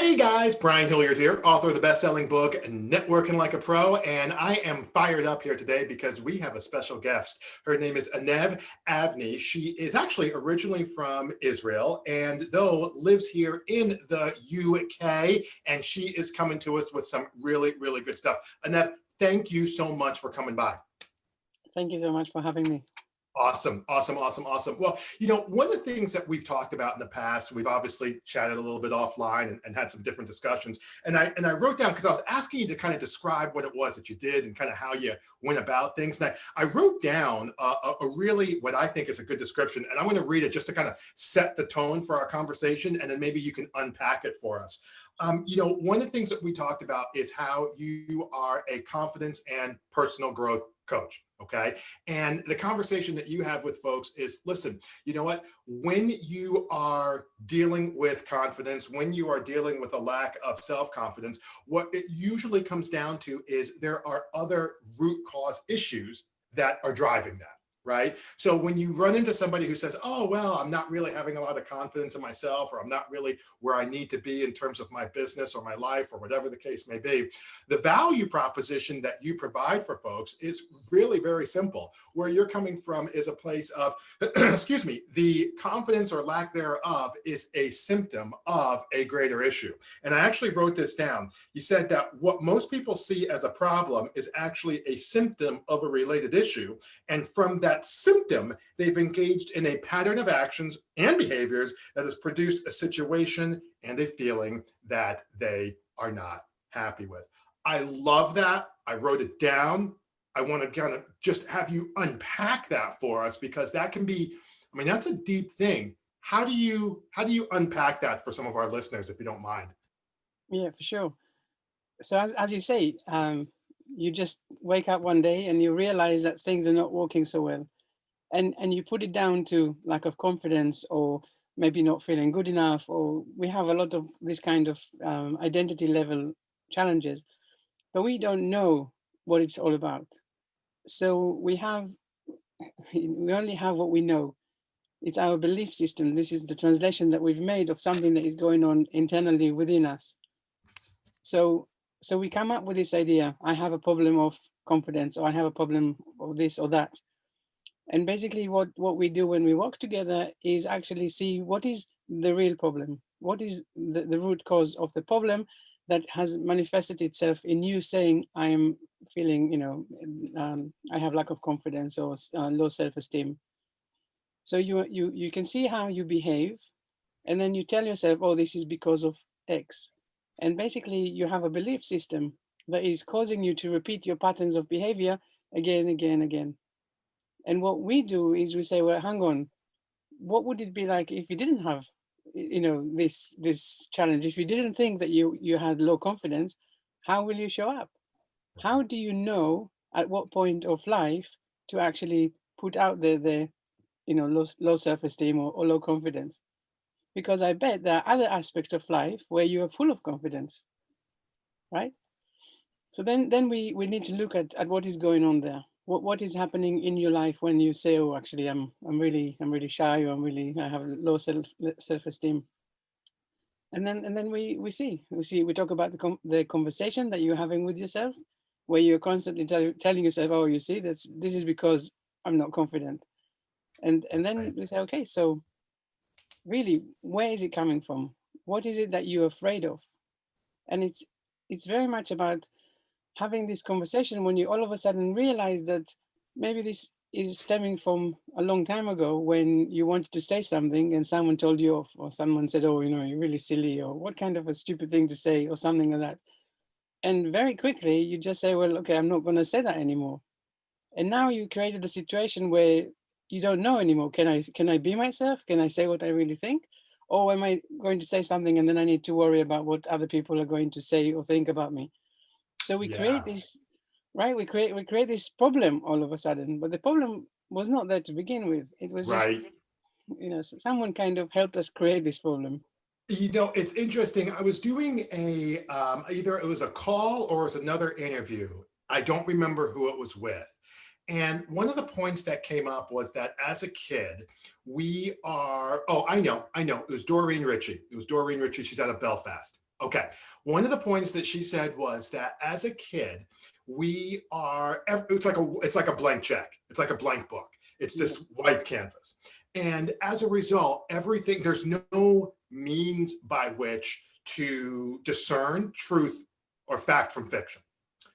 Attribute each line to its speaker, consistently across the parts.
Speaker 1: Hey guys, Brian Hilliard here, author of the best-selling book, Networking Like a Pro, and I am fired up here today because we have a special guest. Her name is Einav Avni. She is actually originally from Israel, and though lives here in the UK, and she is coming to us with some really, really good stuff. Einav, thank you so much for coming by.
Speaker 2: Thank you so much for having me.
Speaker 1: Awesome, awesome, awesome, awesome. Well, one of the things that we've talked about in the past, we've obviously chatted a little bit offline and had some different discussions. And I wrote down, because I was asking you to kind of describe what it was that you did and kind of how you went about things. And I wrote down a really, what I think is a good description. And I'm going to read it just to kind of set the tone for our conversation. And then maybe you can unpack it for us. One of the things that we talked about is how you are a confidence and personal growth coach. Okay. And the conversation that you have with folks is, listen, you know what? When you are dealing with confidence, when you are dealing with a lack of self-confidence, what it usually comes down to is there are other root cause issues that are driving that. Right. So when you run into somebody who says, oh, well, I'm not really having a lot of confidence in myself, or I'm not really where I need to be in terms of my business or my life or whatever the case may be, the value proposition that you provide for folks is really very simple. Where you're coming from is a place of, excuse me, the confidence or lack thereof is a symptom of a greater issue. And I actually wrote this down. You said that what most people see as a problem is actually a symptom of a related issue. And from that symptom, they've engaged in a pattern of actions and behaviors that has produced a situation and a feeling that they are not happy with. I love that. I wrote it down. I want to kind of just have you unpack that for us, because that can be, that's a deep thing. How do you unpack that for some of our listeners, if you don't mind?
Speaker 2: Yeah, for sure. So as you say, you just wake up one day and you realize that things are not working so well. And you put it down to lack of confidence, or maybe not feeling good enough, or we have a lot of this kind of identity level challenges, but we don't know what it's all about. So we only have what we know. It's our belief system. This is the translation that we've made of something that is going on internally within us. So we come up with this idea: I have a problem of confidence, or I have a problem of this or that. And basically what we do when we work together is actually see what is the real problem. What is the root cause of the problem that has manifested itself in you saying, I'm feeling, I have lack of confidence or low self-esteem. So you can see how you behave, and then you tell yourself, oh, this is because of X. And basically you have a belief system that is causing you to repeat your patterns of behavior again, again, again. And what we do is we say, well, hang on, what would it be like if you didn't have, this challenge? If you didn't think that you had low confidence, how will you show up? How do you know at what point of life to actually put out the low self-esteem or low confidence? Because I bet there are other aspects of life where you are full of confidence, right? So then we need to look at what is going on there. What is happening in your life when you say, oh, actually I'm really shy, or I have low self-esteem. And then we talk about the conversation that you're having with yourself, where you're constantly telling yourself, oh, you see, this is because I'm not confident. And then we say, okay, so really, where is it coming from? What is it that you're afraid of? And it's very much about having this conversation when you all of a sudden realize that maybe this is stemming from a long time ago, when you wanted to say something and someone told you off, or someone said, oh, you're really silly, or what kind of a stupid thing to say, or something like that. And very quickly you just say, well, okay, I'm not going to say that anymore. And now you created a situation where you don't know anymore. Can I be myself? Can I say what I really think? Or am I going to say something and then I need to worry about what other people are going to say or think about me? So we create this, right? We create this problem all of a sudden, but the problem was not there to begin with. It was just, someone kind of helped us create this problem.
Speaker 1: It's interesting. I was doing either it was a call or it was another interview. I don't remember who it was with. And one of the points that came up was that as a kid, I know. It was Doreen Ritchie. She's out of Belfast. Okay. One of the points that she said was that as a kid, we are, it's like a blank check. It's like a blank book. It's
Speaker 2: Yeah.
Speaker 1: this white canvas. And as a result, everything, there's no means by which to discern truth or fact from fiction.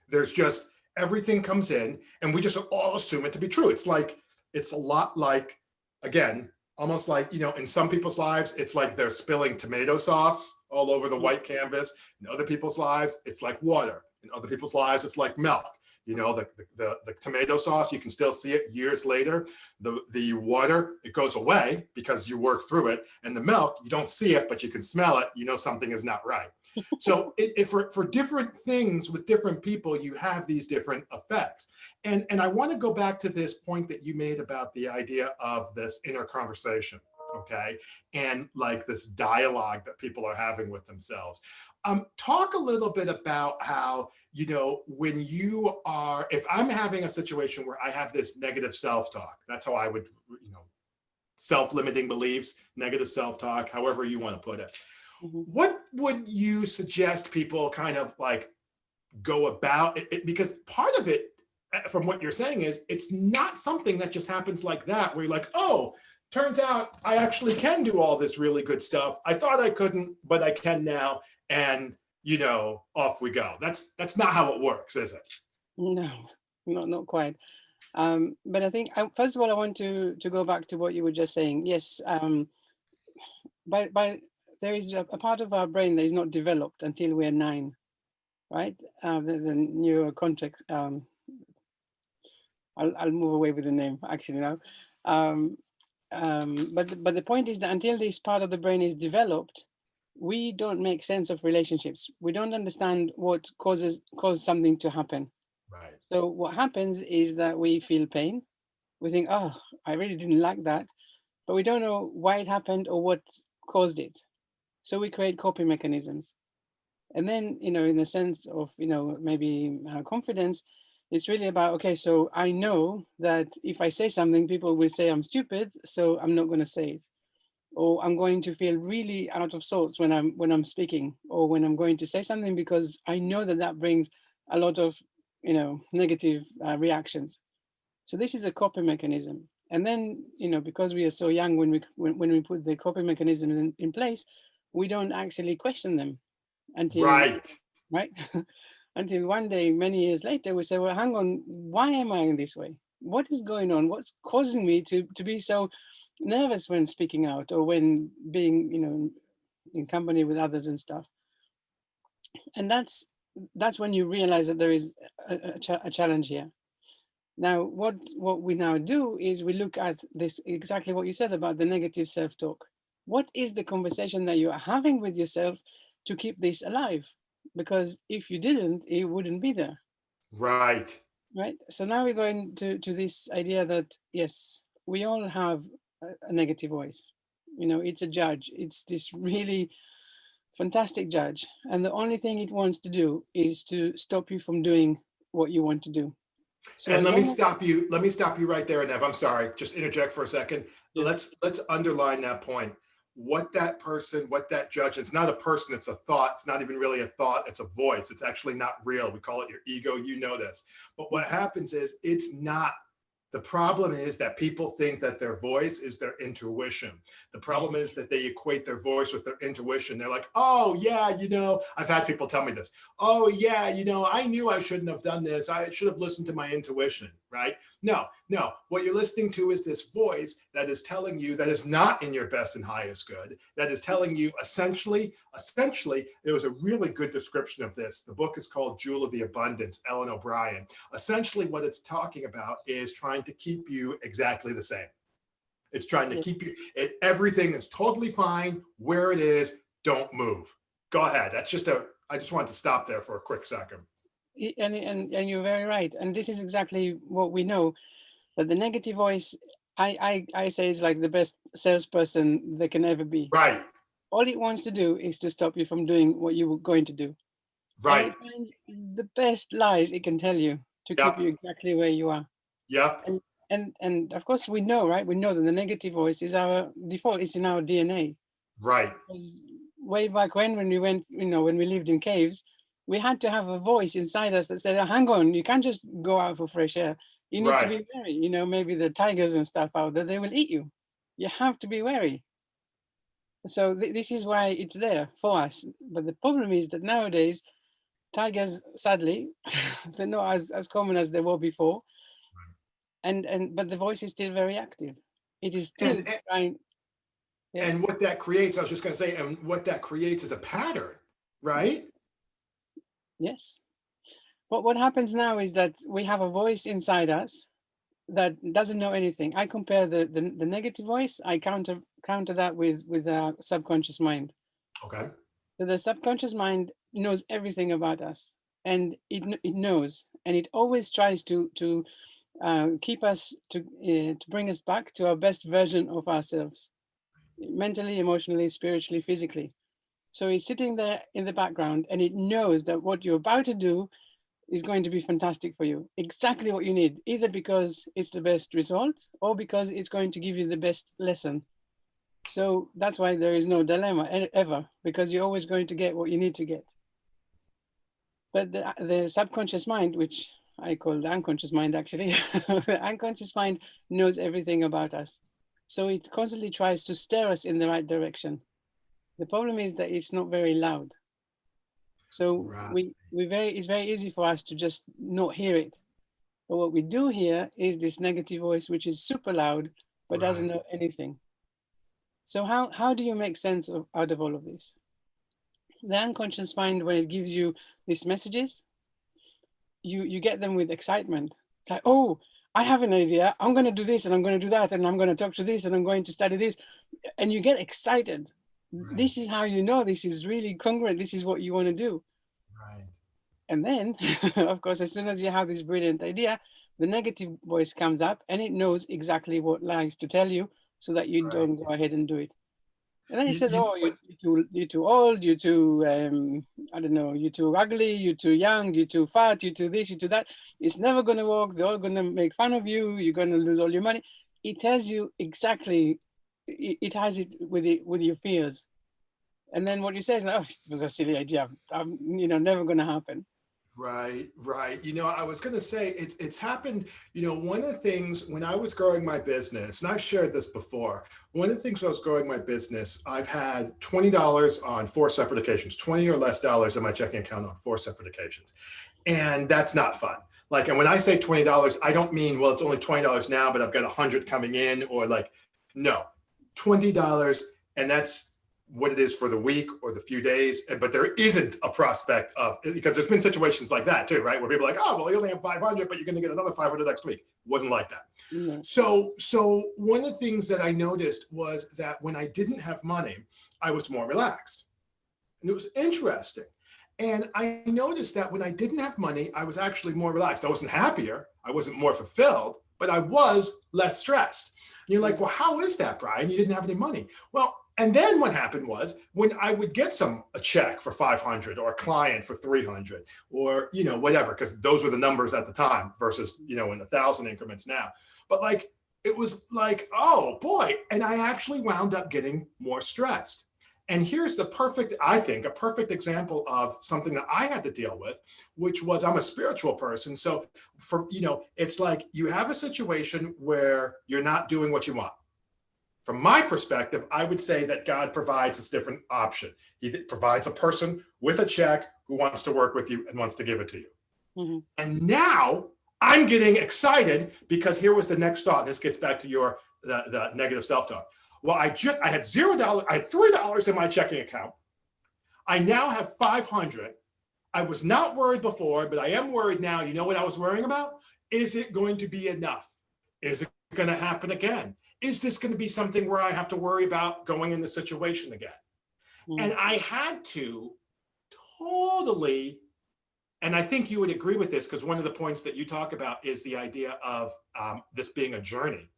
Speaker 1: There's just everything comes in and we just all assume it to be true. It's a lot like, again, almost like, in some people's lives, it's like they're spilling tomato sauce all over the
Speaker 2: Yeah.
Speaker 1: white canvas. In other people's lives, it's like water. In other people's lives, it's like milk. The tomato sauce, you can still see it years later. The water, it goes away because you work through it. And the milk, you don't see it, but you can smell it. You know something is not right. So for different things with different people, you have these different effects. And I want to go back to this point that you made about the idea of this inner conversation, okay? And like this dialogue that people are having with themselves. Talk a little bit about how, when you are, if I'm having a situation where I have this negative self-talk, that's how I would, self-limiting beliefs, negative self-talk, however you want to put it.
Speaker 2: Mhm.
Speaker 1: What would you suggest people kind of like go about it? Because part of it, from what you're saying, is it's not something that just happens like that, where you're like, oh, turns out I actually can do all this really good stuff. I thought I couldn't, but I can now. And, off we go. That's not how it works, is it?
Speaker 2: No, not quite. But I think, first of all, I want to go back to what you were just saying. Yes, by there is a part of our brain that is not developed until we're 9, right? The neuro context. I'll move away with the name actually now. But the point is that until this part of the brain is developed, we don't make sense of relationships. We don't understand what causes something to happen.
Speaker 1: Right.
Speaker 2: So what happens is that we feel pain. We think, oh, I really didn't like that, but we don't know why it happened or what caused it. So we create coping mechanisms. And then, in the sense of, maybe confidence, it's really about, okay, so I know that if I say something, people will say I'm stupid, so I'm not going to say it. Or I'm going to feel really out of sorts when I'm speaking, or when I'm going to say something, because I know that brings a lot of, negative reactions. So this is a coping mechanism. And then, because we are so young, when we put the coping mechanisms in place, we don't actually question them until,
Speaker 1: Right.
Speaker 2: right? Until one day, many years later, we say, well, hang on, why am I in this way? What is going on? What's causing me to be so nervous when speaking out, or when being, in company with others and stuff? And that's when you realize that there is a challenge here. Now, what we now do is we look at this, exactly what you said about the negative self-talk. What is the conversation that you are having with yourself to keep this alive? Because if you didn't, it wouldn't be there,
Speaker 1: Right.
Speaker 2: right? So now we're going to this idea that, yes, we all have a negative voice. It's a judge. It's this really fantastic judge. And the only thing it wants to do is to stop you from doing what you want to do. So
Speaker 1: And
Speaker 2: as
Speaker 1: let me
Speaker 2: long as,
Speaker 1: stop you. Let me stop you right there, Nev. I'm sorry. Just interject for a second.
Speaker 2: yeah,
Speaker 1: Let's underline that point. What that judge, it's not a person, it's a thought. It's not even really a thought, it's a voice. It's actually not real. We call it your ego. You know this. But what happens is it's not. The problem is that people think that their voice is their intuition. The problem is that they equate their voice with their intuition. They're like, oh, yeah, I've had people tell me this. Oh, yeah, I knew I shouldn't have done this. I should have listened to my intuition, right? No. What you're listening to is this voice that is telling you that is not in your best and highest good, that is telling you essentially, there was a really good description of this. The book is called Jewel of the Abundance, Ellen O'Brien. Essentially, what it's talking about is trying to keep you exactly the same. It's trying to
Speaker 2: yeah.
Speaker 1: keep you, everything is totally fine where it is. Don't move. Go ahead. I just wanted to stop there for a quick second.
Speaker 2: And you're very right. And this is exactly what we know, that the negative voice, I say, is like the best salesperson there can ever be.
Speaker 1: Right.
Speaker 2: All it wants to do is to stop you from doing what you were going to do. And
Speaker 1: Right.
Speaker 2: it finds the best lies it can tell you to keep you
Speaker 1: Yep.
Speaker 2: exactly where you are.
Speaker 1: Yep.
Speaker 2: And of course we know, right? We know that the negative voice is our default, it's in our DNA.
Speaker 1: Right.
Speaker 2: Because way back when we went, when we lived in caves, we had to have a voice inside us that said, oh, hang on, you can't just go out for fresh air. You need to
Speaker 1: Right.
Speaker 2: be wary. Maybe the tigers and stuff out there, they will eat you. You have to be wary. So this is why it's there for us. But the problem is that nowadays, tigers, sadly, they're not as common as they were before. But the voice is still very active. It is still
Speaker 1: And
Speaker 2: trying. Yeah.
Speaker 1: and what that creates, I was just going to say, and what that creates is a pattern, right?
Speaker 2: Yes. What happens now is that we have a voice inside us that doesn't know anything. I compare the negative voice. I counter that with a subconscious mind.
Speaker 1: Okay.
Speaker 2: So the subconscious mind knows everything about us, and it knows, and it always tries to keep us to bring us back to our best version of ourselves, mentally, emotionally, spiritually, physically. So it's sitting there in the background, and it knows that what you're about to do is going to be fantastic for you. Exactly what you need, either because it's the best result or because it's going to give you the best lesson. So that's why there is no dilemma ever, because you're always going to get what you need to get. But the subconscious mind, which I call the unconscious mind, actually, the unconscious mind knows everything about us. So it constantly tries to steer us in the right direction. The problem is that it's not very loud. So
Speaker 1: Right.
Speaker 2: it's very easy for us to just not hear it. But what we do hear is this negative voice, which is super loud, but doesn't
Speaker 1: Right.
Speaker 2: know anything. So how do you make sense out of all of this? The unconscious mind, when it gives you these messages, you get them with excitement. It's like, oh, I have an idea. I'm going to do this and I'm going to do that and I'm going to talk to this and I'm going to study this. And you get excited.
Speaker 1: Right.
Speaker 2: This is how you know this is really congruent. This is what you want to do.
Speaker 1: Right.
Speaker 2: And then, of course, as soon as you have this brilliant idea, the negative voice comes up and it knows exactly what lies to tell you so that you
Speaker 1: Right.
Speaker 2: don't go ahead and do it. And then it says,
Speaker 1: You know
Speaker 2: oh,
Speaker 1: what?
Speaker 2: you're too old, you're too, I don't know, you're too ugly, you're too young, you're too fat, you're too this, you're too that. It's never going to work. They're all going to make fun of you. You're going to lose all your money. It tells you exactly, it has it with your fears. And then what you say is, oh, it was a silly idea. I'm never going to happen.
Speaker 1: Right, right. I was going to say it's happened. One of the things when I was growing my business, and I've shared this before, one of the things when I was growing my business, I've had $20 on 4 separate occasions, 20 or less dollars in my checking account on 4 separate occasions. And that's not fun. Like, and when I say $20, I don't mean, well, it's only $20 now, but I've got 100 coming in, or like, no, $20. And that's what it is for the week or the few days. But there isn't a prospect of, because there's been situations like that too, right? Where people are like, oh, well, you only have 500, but you're going to get another 500 next week. It wasn't like that.
Speaker 2: Yeah.
Speaker 1: So one of the things that I noticed was that when I didn't have money, I was more relaxed. And it was interesting. And I noticed that when I didn't have money, I was actually more relaxed. I wasn't happier. I wasn't more fulfilled, but I was less stressed. And you're like, well, how is that, Brian? You didn't have any money. Well, and then what happened was when I would get a check for 500 or a client for 300 or, whatever, because those were the numbers at the time versus, in 1,000 increments now. But like, it was like, oh boy. And I actually wound up getting more stressed. And here's a perfect example of something that I had to deal with, which was I'm a spiritual person. So it's like you have a situation where you're not doing what you want. From my perspective, I would say that God provides this different option. He provides a person with a check who wants to work with you and wants to give it to you. Mm-hmm. And now I'm getting excited because here was the next thought. This gets back to the negative self-talk. Well, I had $0. I had $3 in my checking account. I now have 500. I was not worried before, but I am worried now. You know what I was worrying about? Is it going to be enough? Is it going to happen again? Is this going to be something where I have to worry about going in the situation again? Mm-hmm. And I had to totally, and I think you would agree with this because one of the points that you talk about is the idea of this being a journey.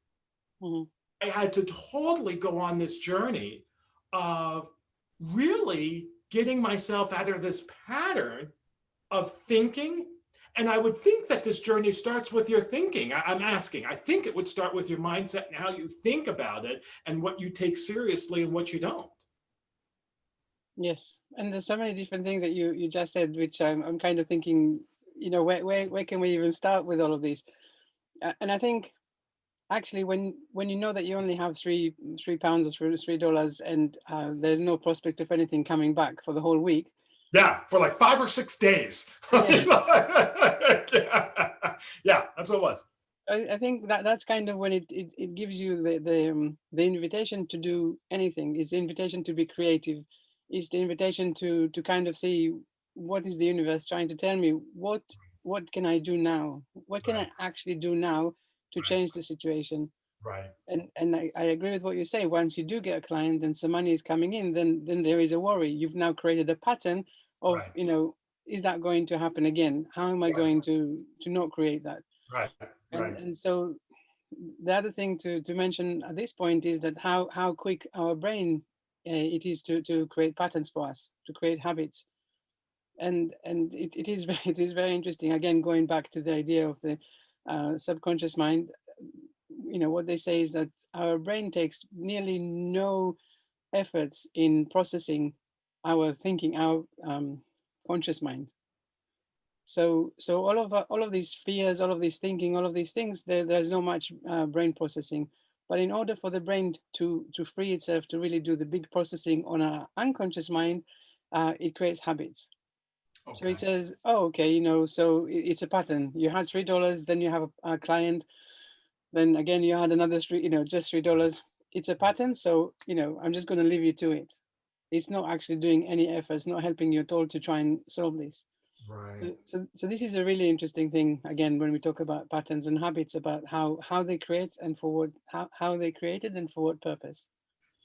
Speaker 1: Mm-hmm. I had to totally go on this journey of really getting myself out of this pattern of thinking. And I would think that this journey starts with your thinking. I think it would start with your mindset and how you think about it and what you take seriously and what you don't.
Speaker 2: Yes, and there's so many different things that you just said, which I'm kind of thinking, where can we even start with all of these? And I think actually, when you know that you only have £3 or $3, and there's no prospect of anything coming back for the whole week.
Speaker 1: Yeah, for like 5 or 6 days.
Speaker 2: Yeah,
Speaker 1: Yeah, that's what it was.
Speaker 2: I think that's kind of when it gives you the invitation to do anything. It's the invitation to be creative. It's the invitation to kind of see what is the universe trying to tell me. What can I do now? What can
Speaker 1: Right,
Speaker 2: I actually do now to
Speaker 1: right,
Speaker 2: change the situation?
Speaker 1: right,
Speaker 2: And I agree with what you say. Once you do get a client and some money is coming in, then there is a worry. You've now created a pattern of,
Speaker 1: right,
Speaker 2: is that going to happen again? How am I
Speaker 1: right,
Speaker 2: going to not create that?
Speaker 1: right,
Speaker 2: And
Speaker 1: right.
Speaker 2: and so the other thing to mention at this point is that how quick our brain it is to create patterns for us, to create habits. And it is it is very interesting, again going back to the idea of the subconscious mind. What they say is that our brain takes nearly no efforts in processing our thinking, our conscious mind. So all of these fears, all of these thinking, all of these things, there's no much brain processing. But in order for the brain to free itself to really do the big processing on our unconscious mind, it creates habits. So it
Speaker 1: Okay.
Speaker 2: says, oh, okay, so it's a pattern. You had $3, then you have a client, then again you had another three, just $3. It's a pattern, so I'm just going to leave you to it. It's not actually doing any effort. It's not helping you at all to try and solve this.
Speaker 1: Right.
Speaker 2: So this is a really interesting thing, again, when we talk about patterns and habits, about how they create and for what, how they created and for what purpose.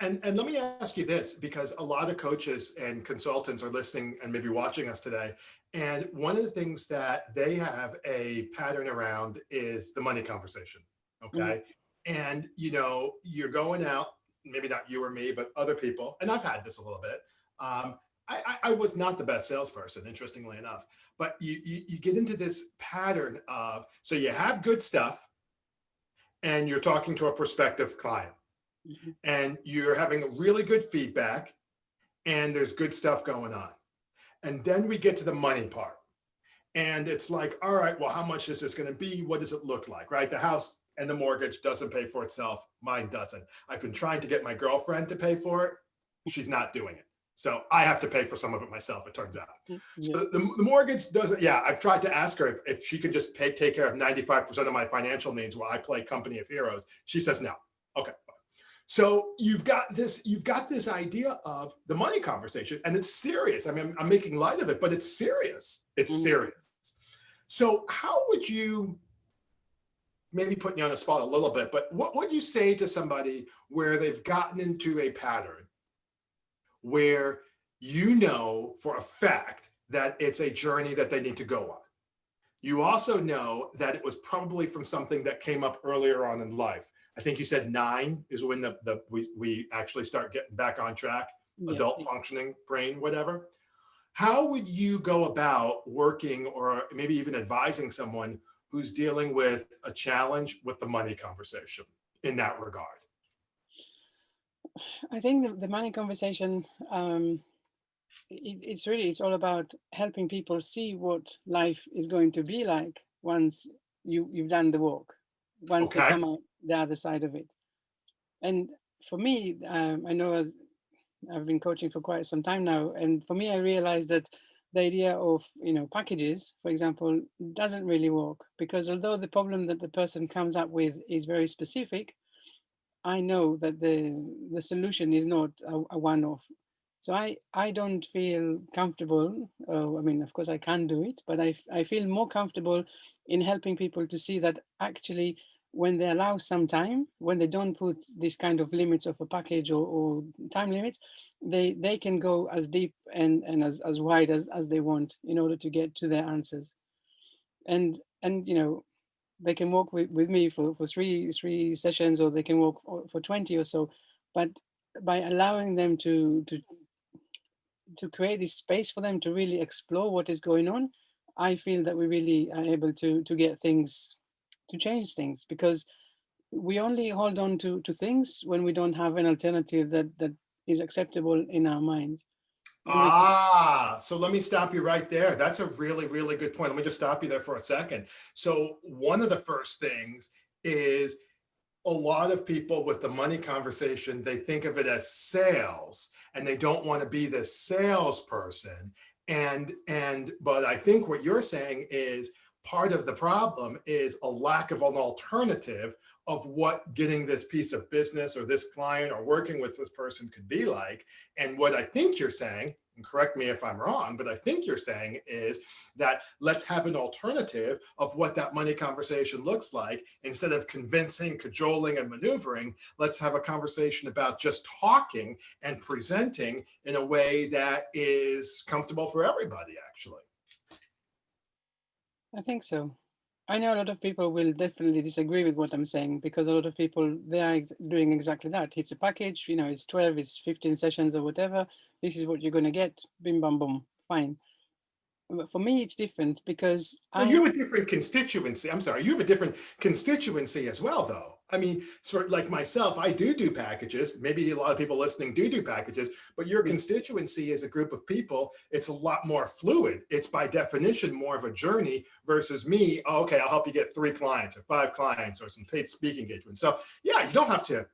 Speaker 1: And let me ask you this, because a lot of coaches and consultants are listening and maybe watching us today. And one of the things that they have a pattern around is the money conversation.
Speaker 2: Mhm.
Speaker 1: Okay. And you're going out, maybe not you or me, but other people, and I've had this a little bit. I was not the best salesperson, interestingly enough, but you get into this pattern of, so you have good stuff and you're talking to a prospective client
Speaker 2: Mhm.
Speaker 1: and you're having really good feedback and there's good stuff going on. And then we get to the money part. And it's like, all right, well, how much is this going to be? What does it look like? Right? The house and the mortgage doesn't pay for itself. Mine doesn't. I've been trying to get my girlfriend to pay for it. She's not doing it. So I have to pay for some of it myself, it turns out.
Speaker 2: Yeah.
Speaker 1: So the mortgage doesn't, yeah, I've tried to ask her if she can just take care of 95% of my financial needs while I play company of heroes. She says no. Okay. So you've got this idea of the money conversation, and it's serious. I mean, I'm making light of it, but it's serious. It's
Speaker 2: Mhm.
Speaker 1: serious. So how would you, maybe putting you on the spot a little bit, but what would you say to somebody where they've gotten into a pattern where for a fact that it's a journey that they need to go on? You also know that it was probably from something that came up earlier on in life. I think you said 9 is when we actually start getting back on track,
Speaker 2: Yeah.
Speaker 1: adult functioning brain, whatever. How would you go about working or maybe even advising someone who's dealing with a challenge with the money conversation in that regard?
Speaker 2: I think the money conversation, it's all about helping people see what life is going to be like once you've done the work, once they
Speaker 1: Okay.
Speaker 2: come out the other side of it. And for me, I know, as I've been coaching for quite some time now, and for me, I realized that the idea of packages, for example, doesn't really work, because although the problem that the person comes up with is very specific, I know that the solution is not a one-off. So I don't feel comfortable. I mean, of course, I can do it, but I feel more comfortable in helping people to see that actually, when they allow some time, when they don't put this kind of limits of a package, or time limits, they can go as deep and as wide as they want in order to get to their answers. And they can walk with me for three sessions, or they can walk for 20 or so. But by allowing them to create this space for them to really explore what is going on, I feel that we really are able to get things, to change things, because we only hold on to things when we don't have an alternative that is acceptable in our minds.
Speaker 1: So let me stop you right there. That's a really, really good point. Let me just stop you there for a second. So one of the first things is a lot of people with the money conversation, they think of it as sales and they don't want to be the salesperson. But I think what you're saying is part of the problem is a lack of an alternative of what getting this piece of business or this client or working with this person could be like. And what I think you're saying, and correct me if I'm wrong, but I think you're saying is that let's have an alternative of what that money conversation looks like. Instead of convincing, cajoling, and maneuvering, let's have a conversation about just talking and presenting in a way that is comfortable for everybody, actually.
Speaker 2: I think so. I know a lot of people will definitely disagree with what I'm saying, because a lot of people, they are doing exactly that. It's a package, it's 12, it's 15 sessions or whatever. This is what you're going to get. Bim, bam, boom. Fine. But for me, it's different because
Speaker 1: Well, you have a different constituency. I'm sorry, you have a different constituency as well, though. I mean, sort of like myself, I do packages. Maybe a lot of people listening do packages, but your constituency is a group of people. It's a lot more fluid. It's by definition more of a journey versus me. Oh, okay, I'll help you get 3 clients or 5 clients or some paid speaking engagements. So yeah, you don't have to.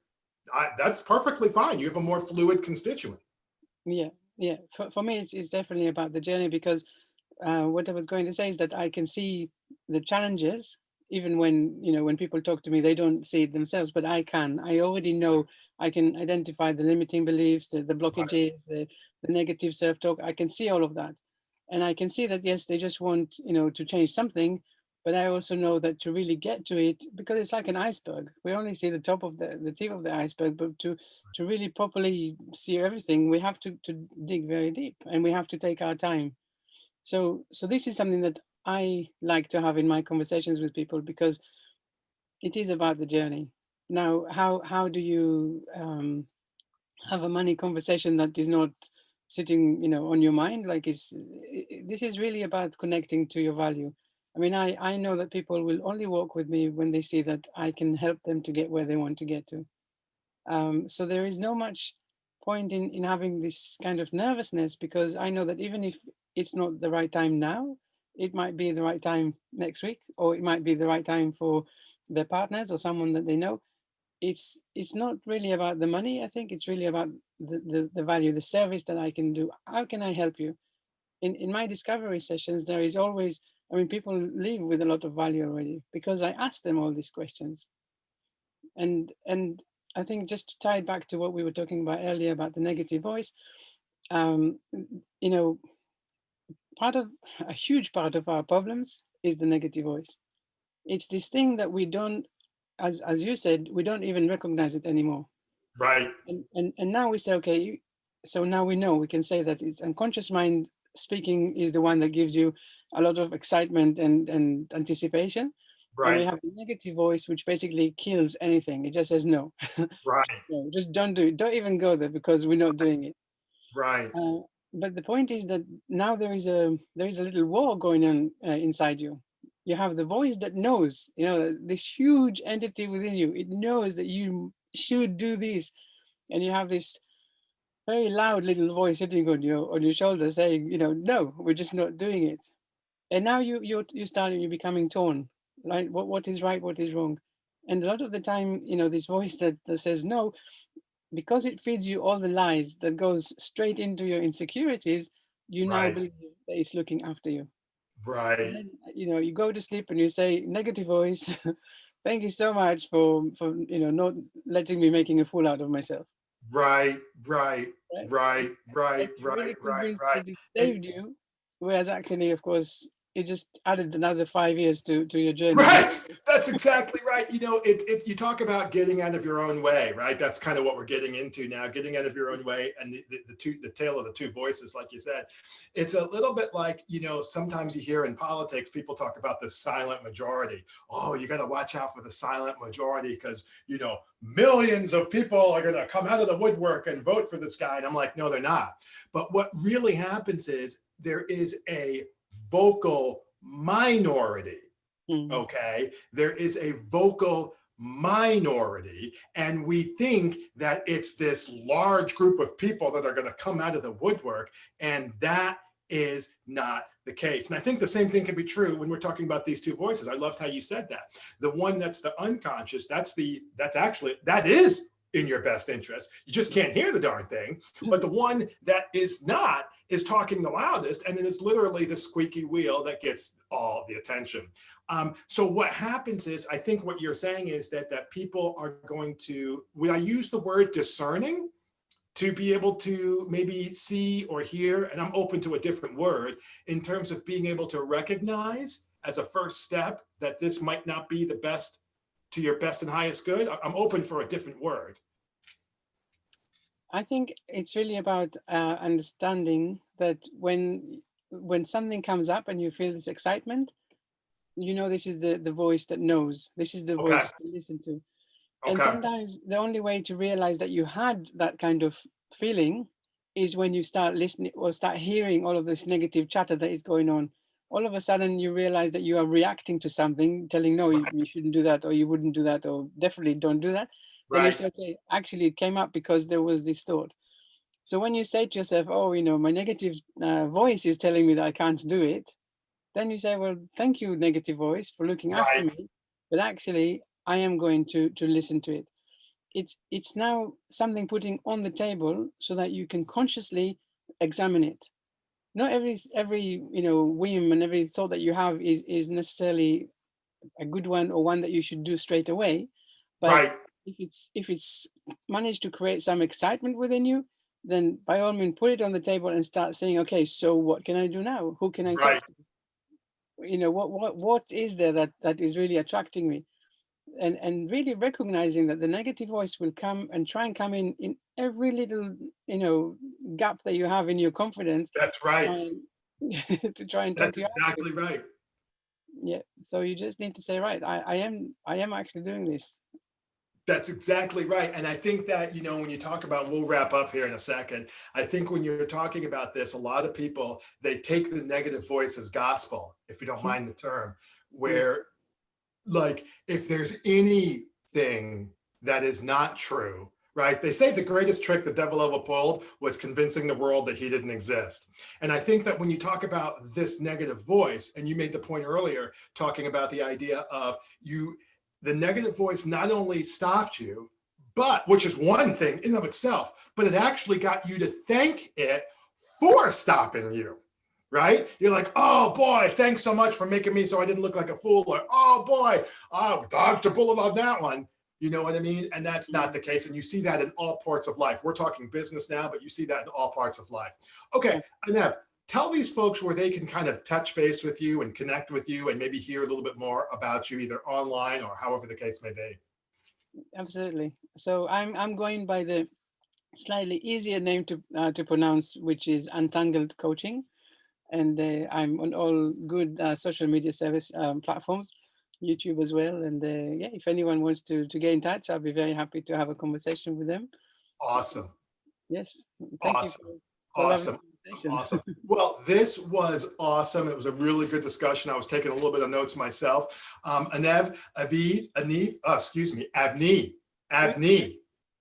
Speaker 1: That's perfectly fine. You have a more fluid constituent.
Speaker 2: Yeah. For me, it's definitely about the journey, because what I was going to say is that I can see the challenges, even when people talk to me, they don't see it themselves, but I can. I already know. I can identify the limiting beliefs, the
Speaker 1: Right.
Speaker 2: blockages, the negative self-talk. I can see all of that, and I can see that yes, they just want to change something, but I also know that to really get to it, because it's like an iceberg. We only see the top of the tip of the iceberg, but to really properly see everything, we have to dig very deep, and we have to take our time. So this is something that I like to have in my conversations with people, because it is about the journey. Now, how do you have a money conversation that is not sitting, on your mind? Like this is really about connecting to your value. I mean, I know that people will only work with me when they see that I can help them to get where they want to get to. So there is no much point in having this kind of nervousness, because I know that even if it's not the right time now, it might be the right time next week, or it might be the right time for their partners or someone that they know. It's not really about the money. I think it's really about the value, the service that I can do. How can I help you? In my discovery sessions, there is always, I mean, people leave with a lot of value already, because I ask them all these questions. And I think, just to tie it back to what we were talking about earlier about the negative voice, um, you know, a huge part of our problems is the negative voice. It's this thing that we don't, as you said, we don't even recognize it anymore.
Speaker 1: Right.
Speaker 2: And now we say, okay, so now we know, we can say that it's unconscious mind speaking is the one that gives you a lot of excitement and anticipation. And we
Speaker 1: Right.
Speaker 2: have the negative voice, which basically kills anything. It just says no.
Speaker 1: Right.
Speaker 2: No, just don't do it. Don't even go there, because we're not doing it.
Speaker 1: Right.
Speaker 2: Uh, but the point is that now there is a little war going on inside you. You have the voice that knows, this huge entity within you. It knows that you should do this, and you have this very loud little voice sitting on your shoulder saying, no, we're just not doing it. And now you're becoming torn. Like what is right, what is wrong, and a lot of the time, this voice that says no, because it feeds you all the lies that goes straight into your insecurities, you now
Speaker 1: Right.
Speaker 2: believe that it's looking after you. And
Speaker 1: Right.
Speaker 2: then, you go to sleep and you say, negative voice, thank you so much for not letting me making a fool out of myself.
Speaker 1: Right. Right.
Speaker 2: Right?
Speaker 1: Right.
Speaker 2: And
Speaker 1: Right.
Speaker 2: you're
Speaker 1: Right.
Speaker 2: really
Speaker 1: Right.
Speaker 2: convinced
Speaker 1: Right.
Speaker 2: that it
Speaker 1: And
Speaker 2: saved you, whereas actually, of course, it just added another 5 years to your journey.
Speaker 1: right. That's exactly right. You talk about getting out of your own way, right? That's kind of what we're getting into now, getting out of your own way. And the tale of the two voices, like you said, it's a little bit like, sometimes you hear in politics, people talk about the silent majority. Oh, you got to watch out for the silent majority because, millions of people are going to come out of the woodwork and vote for this guy. And I'm like, no, they're not. But what really happens is there is a vocal minority.
Speaker 2: Mm.
Speaker 1: Okay. There is a vocal minority, and we think that it's this large group of people that are going to come out of the woodwork, and that is not the case. And I think the same thing can be true when we're talking about these two voices. I loved how you said that. The one that's the unconscious, that is in your best interest. You just can't hear the darn thing. But the one that is not is talking the loudest, and then it's literally the squeaky wheel that gets all the attention. So what happens is, I think what you're saying is that people are going to, when I use the word discerning, to be able to maybe see or hear, and I'm open to a different word, in terms of being able to recognize as a first step that this might not be the best to your best and highest good. I'm open for a different word.
Speaker 2: I think it's really about understanding that when something comes up and you feel this excitement, you know this is the voice that knows. This is the
Speaker 1: Okay.
Speaker 2: voice to listen to. And
Speaker 1: Okay.
Speaker 2: sometimes the only way to realize that you had that kind of feeling is when you start listening or start hearing all of this negative chatter that is going on. All of a sudden you realize that you are reacting to something, telling, no, you shouldn't do that, or you wouldn't do that, or definitely don't do that. Then you
Speaker 1: Right.
Speaker 2: say, okay, actually it came up because there was this thought. So when you say to yourself, oh, my negative voice is telling me that I can't do it, then you say, well, thank you, negative voice, for looking after
Speaker 1: Right.
Speaker 2: me. But actually, I am going to listen to it. It's now something putting on the table so that you can consciously examine it. Not every whim and every thought that you have is necessarily a good one or one that you should do straight away. But
Speaker 1: Right.
Speaker 2: if it's managed to create some excitement within you, then by all means put it on the table and start saying, okay, so what can I do now? Who can I
Speaker 1: Right.
Speaker 2: talk to? What is there that is really attracting me? And really recognizing that the negative voice will come and try and come in every little gap that you have in your confidence,
Speaker 1: That's right.
Speaker 2: trying to try and talk
Speaker 1: That's
Speaker 2: you out of it.
Speaker 1: exactly right.
Speaker 2: Yeah, so you just need to say, right, I am actually doing this.
Speaker 1: That's exactly right. And I think that, when you talk about, we'll wrap up here in a second. I think when you're talking about this, a lot of people, they take the negative voice as gospel, if you don't mind the term,
Speaker 2: Yes.
Speaker 1: where, like, if there's anything that is not true, right? They say the greatest trick the devil ever pulled was convincing the world that he didn't exist. And I think that when you talk about this negative voice, and you made the point earlier, talking about the idea of the negative voice not only stopped you, but, which is one thing in of itself, but it actually got you to thank it for stopping you. Right? You're like, oh boy, thanks so much for making me so I didn't look like a fool. Or, oh boy, dodged a bullet on that one. You know what I mean? And that's not the case. And you see that in all parts of life. We're talking business now, but you see that in all parts of life. Okay, Einav, tell these folks where they can kind of touch base with you and connect with you and maybe hear a little bit more about you, either online or however the case may be.
Speaker 2: Absolutely. So I'm going by the slightly easier name to pronounce, which is Untangled Coaching. And I'm on all good social media service platforms, YouTube as well. And yeah, if anyone wants to get in touch, I'll be very happy to have a conversation with them.
Speaker 1: Awesome.
Speaker 2: Yes, thank you
Speaker 1: Awesome.
Speaker 2: for lovely
Speaker 1: Awesome.
Speaker 2: conversation.
Speaker 1: Awesome. Well, this was awesome. It was a really good discussion. I was taking a little bit of notes myself. Einav Aniv, Avni.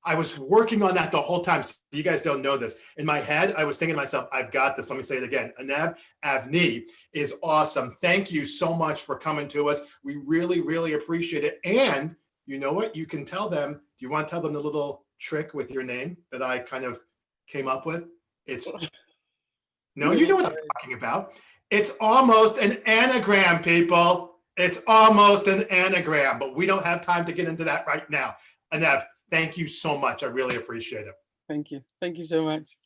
Speaker 1: I was working on that the whole time. So you guys don't know this. In my head, I was thinking to myself, I've got this. Let me say it again. Einav Avni is awesome. Thank you so much for coming to us. We really, really appreciate it. And you know what? You can tell them, do you want to tell them the little trick with your name that I kind of came up with? No, you know what I'm talking about. It's almost an anagram, people. It's almost an anagram, but we don't have time to get into that right now. Einav, thank you so much. I really appreciate it.
Speaker 2: Thank you. Thank you so much.